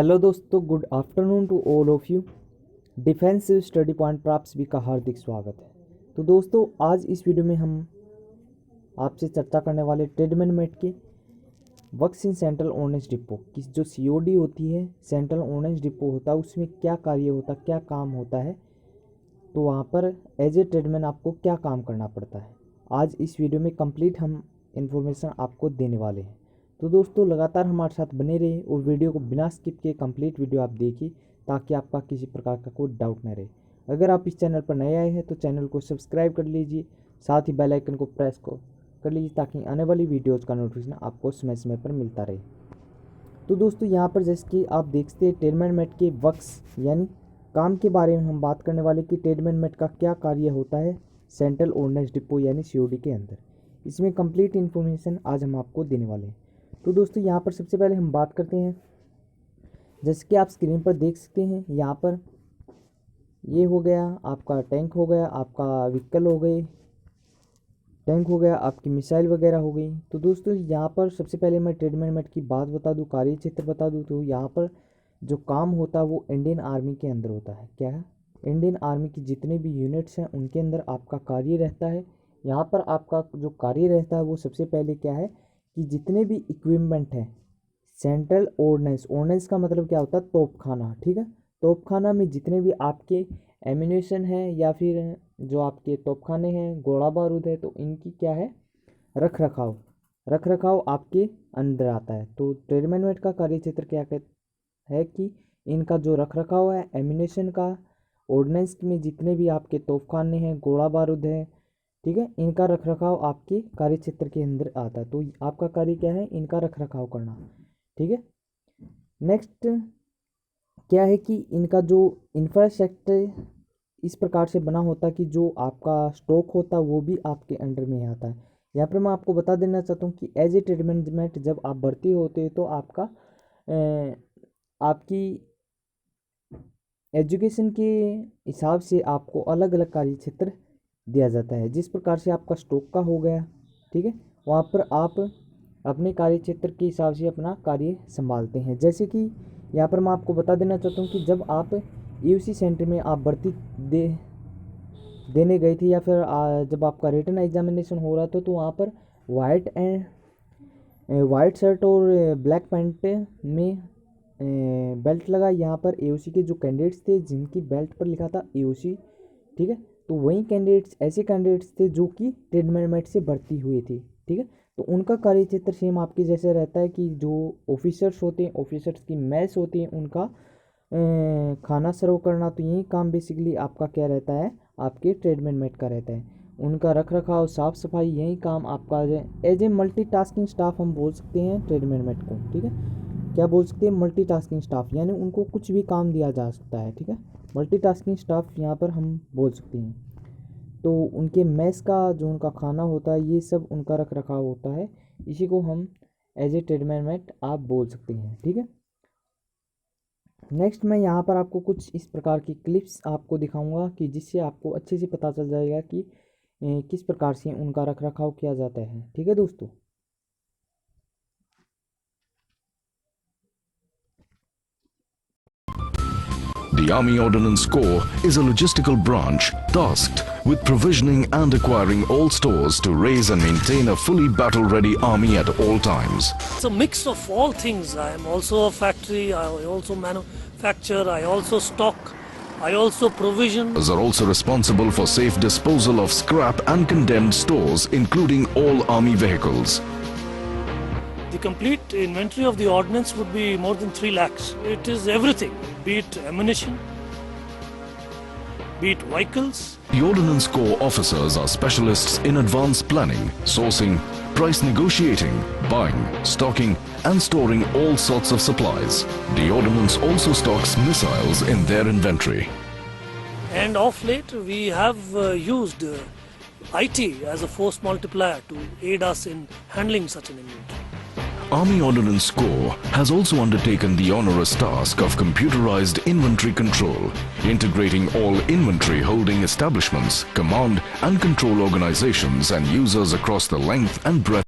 Hello दोस्तों, good afternoon to all of you. Defensive study point पर आप सभी का हार्दिक स्वागत है। तो दोस्तों, आज इस वीडियो में हम आपसे चर्चा करने वाले ट्रेडमैन मेट के works in central ordnance depot की जो सीओडी होती है, सेंट्रल ऑर्डिनेंस डिपो होता है, उसमें क्या कार्य होता है, क्या काम होता है, तो वहाँ पर एज ए ट्रेडमैन आपको क्या काम करना पड़ता है। आज इस वीडियो में कंप्लीट हम इंफॉर्मेशन आपको देने वाले हैं। तो दोस्तों, लगातार हमारे साथ बने रहिए और वीडियो को बिना स्किप किए कंप्लीट वीडियो आप देखिए ताकि आपका किसी प्रकार का कोई डाउट न रहे। अगर आप इस चैनल पर नए आए हैं तो चैनल को सब्सक्राइब कर लीजिए, साथ ही बेल आइकन को प्रेस कर लीजिए ताकि आने वाली वीडियोज़ का नोटिफिकेशन आपको समय समय पर मिलता रहे। तो दोस्तों, यहाँ पर जैसे कि आप देखते हैं ट्रेडमैन मेट के वर्क्स यानी काम के बारे में हम बात करने वाले कि ट्रेडमैन मेट का क्या कार्य होता है सेंट्रल ऑर्डिनेंस डिपो यानी सीओडी के अंदर। इसमें कंप्लीट इन्फॉर्मेशन आज हम आपको देने वाले हैं। तो दोस्तों, यहाँ पर सबसे पहले हम बात करते हैं, जैसे कि आप स्क्रीन पर देख सकते हैं, यहाँ पर ये हो गया आपका टैंक, हो गया आपका व्हीकल, हो गए टैंक, हो गया आपकी मिसाइल वगैरह हो गई। तो दोस्तों, यहाँ पर सबसे पहले मैं ट्रेडमैन मेट की बात बता दूँ, कार्य क्षेत्र बता दूँ, तो यहाँ पर जो काम होता है वो इंडियन आर्मी के अंदर होता है। क्या है? इंडियन आर्मी की जितने भी यूनिट्स हैं उनके अंदर आपका कार्य रहता है। यहाँ पर आपका जो कार्य रहता है वो सबसे पहले क्या है कि जितने भी इक्विपमेंट हैं सेंट्रल ऑर्डिनेंस का मतलब क्या होता है? तोपखाना। ठीक है, तोपखाना में जितने भी आपके एम्यूनेशन है या फिर जो आपके तोपखाने हैं, गोला बारूद है, तो इनकी क्या है? रख रखाव आपके अंदर आता है। तो ट्रेडमैन मेट का कार्य क्षेत्र क्या है कि इनका जो रख रखाव है एम्यूनेशन का, ऑर्डिनेंस में जितने भी आपके तोपखाने हैं, गोला बारूद है, ठीक है, इनका रख रखाव आपके कार्य क्षेत्र के अंदर आता है। तो आपका कार्य क्या है? इनका रख रखाव करना। ठीक है, नेक्स्ट क्या है कि इनका जो इंफ्रास्ट्रक्चर इस प्रकार से बना होता है कि जो आपका स्टॉक होता है वो भी आपके अंडर में आता है। यहाँ पर मैं आपको बता देना चाहता हूँ कि एज ए ट्रेडमैन मेट जब आप भर्ती होते हो तो आपका आपकी एजुकेशन के हिसाब से आपको अलग अलग कार्य क्षेत्र दिया जाता है। जिस प्रकार से आपका स्टॉक का हो गया, ठीक है, वहाँ पर आप अपने कार्य क्षेत्र के हिसाब से अपना कार्य संभालते हैं। जैसे कि यहाँ पर मैं आपको बता देना चाहता हूँ कि जब आप यूसी सेंटर में आप भर्ती देने गए थे या फिर जब आपका रिटन एग्जामिनेशन हो रहा था तो वहाँ पर वाइट शर्ट और ब्लैक पैंट में बेल्ट लगा। यहाँ पर एओसी के जो कैंडिडेट्स थे जिनकी बेल्ट पर लिखा था एओसी, ठीक है, तो वही कैंडिडेट्स ऐसे कैंडिडेट्स थे जो कि ट्रेडमैन मेट से भर्ती हुए थे। ठीक है, तो उनका कार्य क्षेत्र सेम आपके जैसे रहता है कि जो ऑफिसर्स होते हैं, ऑफिसर्स की मैच होती है, उनका खाना सर्व करना। तो यही काम बेसिकली आपका क्या रहता है? आपके ट्रेडमैन मेट का रहता है। उनका रख रखाव, साफ सफाई, यही काम आपका एज ए मल्टीटास्किंग स्टाफ हम बोल सकते हैं ट्रेडमैन मेट को। ठीक है, क्या बोल सकते हैं? मल्टीटास्किंग स्टाफ, यानी उनको कुछ भी काम दिया जा सकता है। ठीक है, मल्टीटास्किंग स्टाफ यहाँ पर हम बोल सकते हैं। तो उनके मेस का जो उनका खाना होता है ये सब उनका रख रखाव होता है। इसी को हम एज ए ट्रेडमैन मेट आप बोल सकते हैं। ठीक है, नेक्स्ट मैं यहाँ पर आपको कुछ इस प्रकार की क्लिप्स आपको दिखाऊंगा कि जिससे आपको अच्छे से पता चल जाएगा कि किस प्रकार से उनका रख रखाव किया जाता है। ठीक है दोस्तों, The Army Ordnance Corps is a logistical branch tasked with provisioning and acquiring all stores to raise and maintain a fully battle-ready army at all times. It's a mix of all things. I am also a factory, I also manufacture, I also stock, I also provision. Are also responsible for safe disposal of scrap and condemned stores, including all army vehicles. The complete inventory of the ordnance would be more than 3 lakhs. It is everything, be it ammunition, be it vehicles. The Ordnance Corps officers are specialists in advanced planning, sourcing, price negotiating, buying, stocking and storing all sorts of supplies. The Ordnance also stocks missiles in their inventory. And of late we have used IT as a force multiplier to aid us in handling such an inventory. Army Ordnance Corps has also undertaken the onerous task of computerized inventory control, integrating all inventory holding establishments, command and control organizations and users across the length and breadth